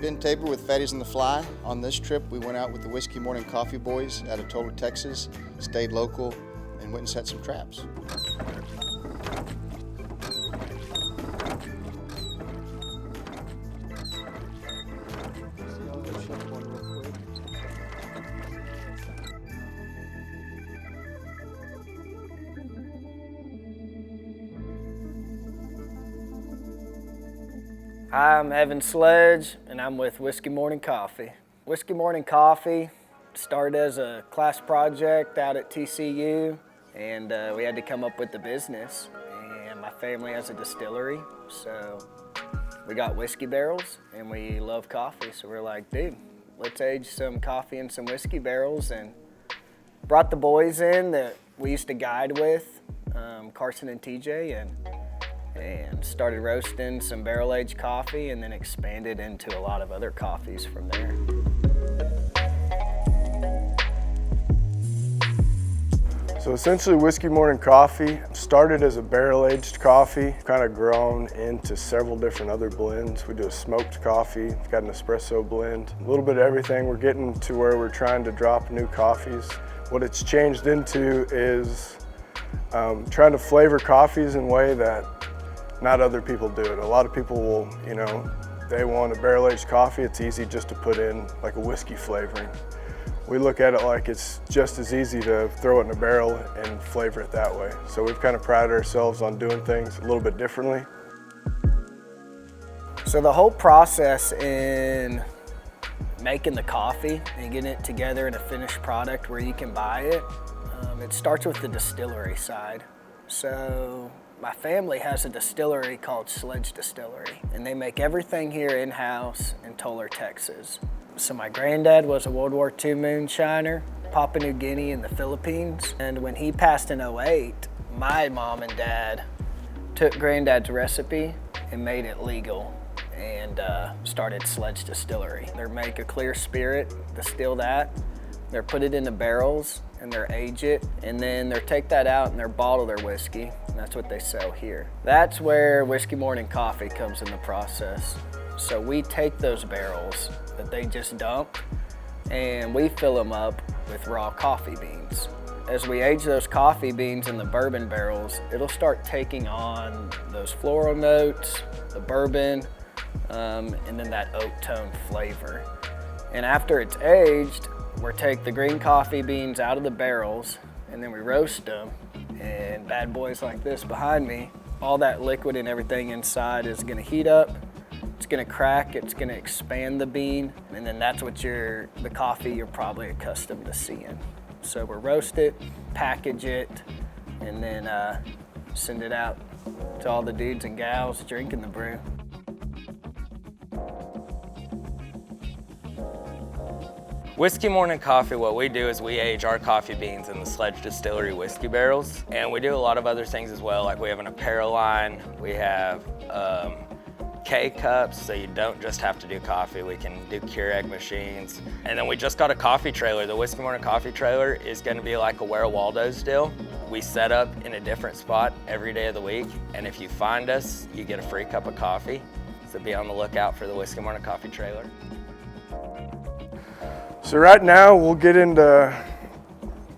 Ben Tabor with Fatties on the Fly. On this trip, we went out with the Whiskey Morning Coffee Boys out of Tolar, Texas, stayed local, and went and set some traps. Hi, I'm Evan Sledge, and I'm with Whiskey Morning Coffee. Whiskey Morning Coffee started as a class project out at TCU, and we had to come up with the business. And my family has a distillery, so we got whiskey barrels, and we love coffee. So we're like, dude, let's age some coffee in some whiskey barrels, and brought the boys in that we used to guide with, Carson and TJ, and started roasting some barrel-aged coffee, and then expanded into a lot of other coffees from there. So essentially Whiskey Morning Coffee started as a barrel-aged coffee, kind of grown into several different other blends. We do a smoked coffee, we've got an espresso blend, a little bit of everything. We're getting to where we're trying to drop new coffees. What it's changed into is trying to flavor coffees in a way that not other people do it. A lot of people will, they want a barrel-aged coffee. It's easy just to put in like a whiskey flavoring. We look at it like it's just as easy to throw it in a barrel and flavor it that way. So we've kind of prided ourselves on doing things a little bit differently. So the whole process in making the coffee and getting it together in a finished product where you can buy it, it starts with the distillery side. So my family has a distillery called Sledge Distillery, and they make everything here in-house in Tolar, Texas. So my granddad was a World War II moonshiner, Papua New Guinea in the Philippines, and when he passed in '08, my mom and dad took granddad's recipe and made it legal and started Sledge Distillery. They make a clear spirit, distill that, they put it into barrels, and they age it, and then they take that out and they bottle their whiskey, and that's what they sell here. That's where Whiskey Morning Coffee comes in the process. So we take those barrels that they just dumped, and we fill them up with raw coffee beans. As we age those coffee beans in the bourbon barrels, it'll start taking on those floral notes, the bourbon, and then that oak tone flavor. And after it's aged, we take the green coffee beans out of the barrels, and then we roast them, and bad boys like this behind me, all that liquid and everything inside is gonna heat up, it's gonna crack, it's gonna expand the bean, and then that's what the coffee you're probably accustomed to seeing. So we'll roast it, package it, and then send it out to all the dudes and gals drinking the brew. Whiskey Morning Coffee, what we do is we age our coffee beans in the Sledge Distillery whiskey barrels, and we do a lot of other things as well, like we have an apparel line, we have K-cups, so you don't just have to do coffee, we can do Keurig machines. And then we just got a coffee trailer. The Whiskey Morning Coffee trailer is gonna be like a Where Waldo's deal. We set up in a different spot every day of the week, and if you find us, you get a free cup of coffee. So be on the lookout for the Whiskey Morning Coffee trailer. So right now we'll get into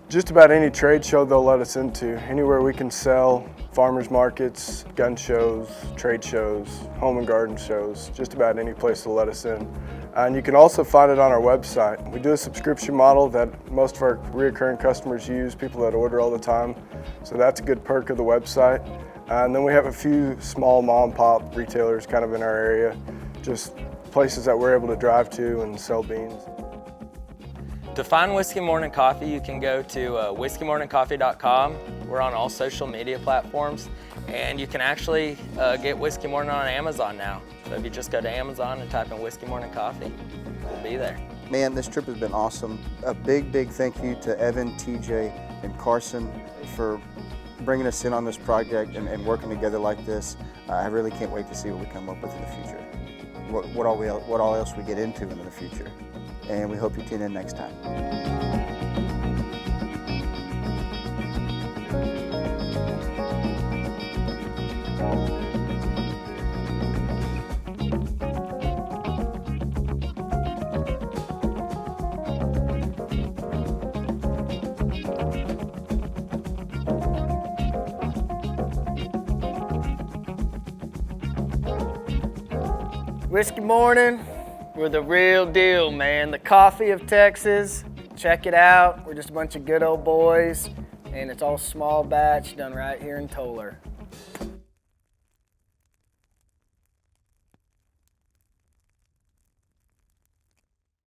just about any trade show they'll let us into. Anywhere we can sell, farmers markets, gun shows, trade shows, home and garden shows, just about any place they'll let us in. And you can also find it on our website. We do a subscription model that most of our reoccurring customers use, people that order all the time. So that's a good perk of the website. And then we have a few small mom and pop retailers kind of in our area, just places that we're able to drive to and sell beans. To find Whiskey Morning Coffee, you can go to whiskeymorningcoffee.com. We're on all social media platforms, and you can actually get Whiskey Morning on Amazon now. So if you just go to Amazon and type in Whiskey Morning Coffee, we'll be there. Man, this trip has been awesome. A big, big thank you to Evan, TJ, and Carson for bringing us in on this project and working together like this. I really can't wait to see what we come up with in the future. What all else we get into in the future. And we hope you tune in next time. Whiskey Morning, we're the real deal, man. The coffee of Texas. Check it out. We're just a bunch of good old boys, and it's all small batch done right here in Toller.